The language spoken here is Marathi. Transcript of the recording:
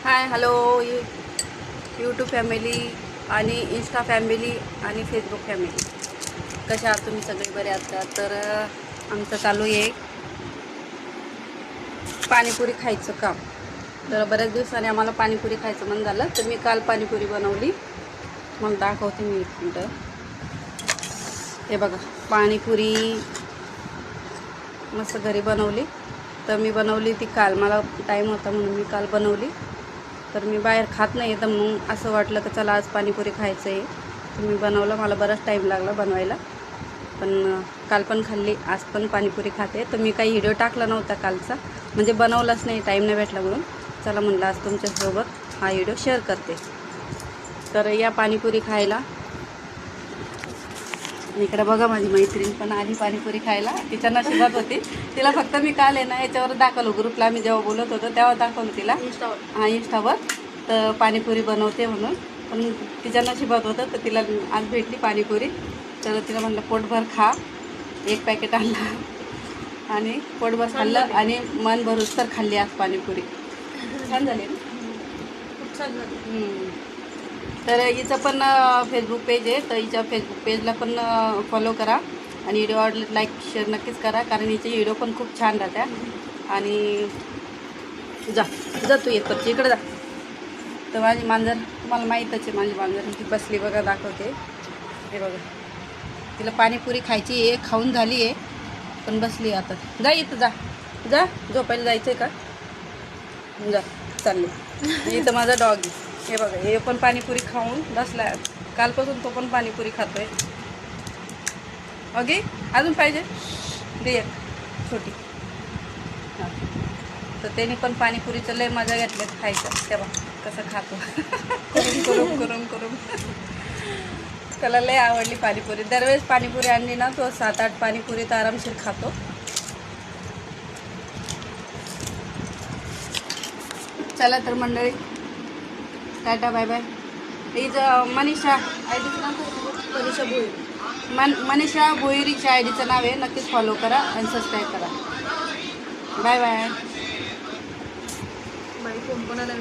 हाय हॅलो यूट्यूब फॅमिली आणि इंस्टा फॅमिली आणि फेसबुक फॅमिली, कशा आहात तुम्ही? सगळे बरे आहात का? तर आमचं चालू आहे पाणीपुरी खायचं काम. तर बऱ्याच दिवसांनी आम्हाला पाणीपुरी खायचं मन झालं, तर मी काल पाणीपुरी बनवली. मग दाखवते मी एक मिनटं. हे बघा, पाणीपुरी मस्त घरी बनवली. तर मी बनवली ती काल, मला टाईम होता म्हणून मी काल बनवली. तर मी बाहेर खात नाही, तर मग असं वाटलं की चला आज पाणीपुरी खायचं आहे. तर मी बनवलं. मला बराच टाईम लागला बनवायला, पण काल पण खाल्ली, आज पण पाणीपुरी खाते. तर मी काही व्हिडिओ टाकला नव्हता कालचा, म्हणजे बनवलाच नाही, टाईम नाही भेटला म्हणून. चला म्हणलं आज तुमच्यासोबत हा व्हिडिओ शेअर करते. तर या पाणीपुरी खायला. इकडे बघा, माझी मैत्रीण पण आली पाणीपुरी खायला. तिच्या नशिबात होती. तिला फक्त मी काल आहे ना याच्यावर दाखवलं, ग्रुपला आम्ही जेव्हा बोलत होतो तेव्हा दाखवलं तिला इंस्टावर तर पाणीपुरी बनवते म्हणून. पण तिच्या नशिबात होतं, तर तिला आज भेटली पाणीपुरी. तर तिला म्हटलं पोटभर खा. एक पॅकेट आणलं आणि पोटभर खाल्लं आणि मन भरूस तर खाल्ली आज पाणीपुरी. छान झाली ना? खूप छान झाली. तर हिचं पण फेसबुक पेज आहे, तर हिच्या फेसबुक पेजला पण फॉलो करा आणि व्हिडिओ आवडले लाईक शेअर नक्कीच करा, कारण हिचे व्हिडिओ पण खूप छान राहतात. आणि जा जा तू इकडे जा. तर माझी मांजर तुम्हाला माहीतच आहे, माझी मांजर ती बसली बघा, दाखवते. हे बघा, तिला पाणीपुरी खायची आहे, खाऊन झाली आहे, पण बसली आता. जा इथं, जा जा, झोपायला जायचं आहे का? जा, चालले. इथं माझा डॉग आहे. हे बघा, हे पण पाणीपुरी खाऊन बसला. कालपासून तो पण पाणीपुरी खातोय. ओके, अजून पाहिजे दे एक छोटी. हां, तर त्याने पण पाणीपुरीचं लय मजा घेतल्यात खायचं. तेव्हा कसं खातो करून करून करून करून त्याला लय आवडली पाणीपुरी. दरवेळेस पाणीपुरी आणली ना तो 7-8 पाणीपुरी तर आरामशीर खातो. चला तर मंडळी, टाटा बाय बाय. इथं मनीषा आयडीचं नाव, मनीषा भोईर, मनीषा भोईरीच्या आयडीचं नाव आहे. नक्कीच फॉलो करा आणि सबस्क्राईब करा. Bye bye. बाई कोण कोणाला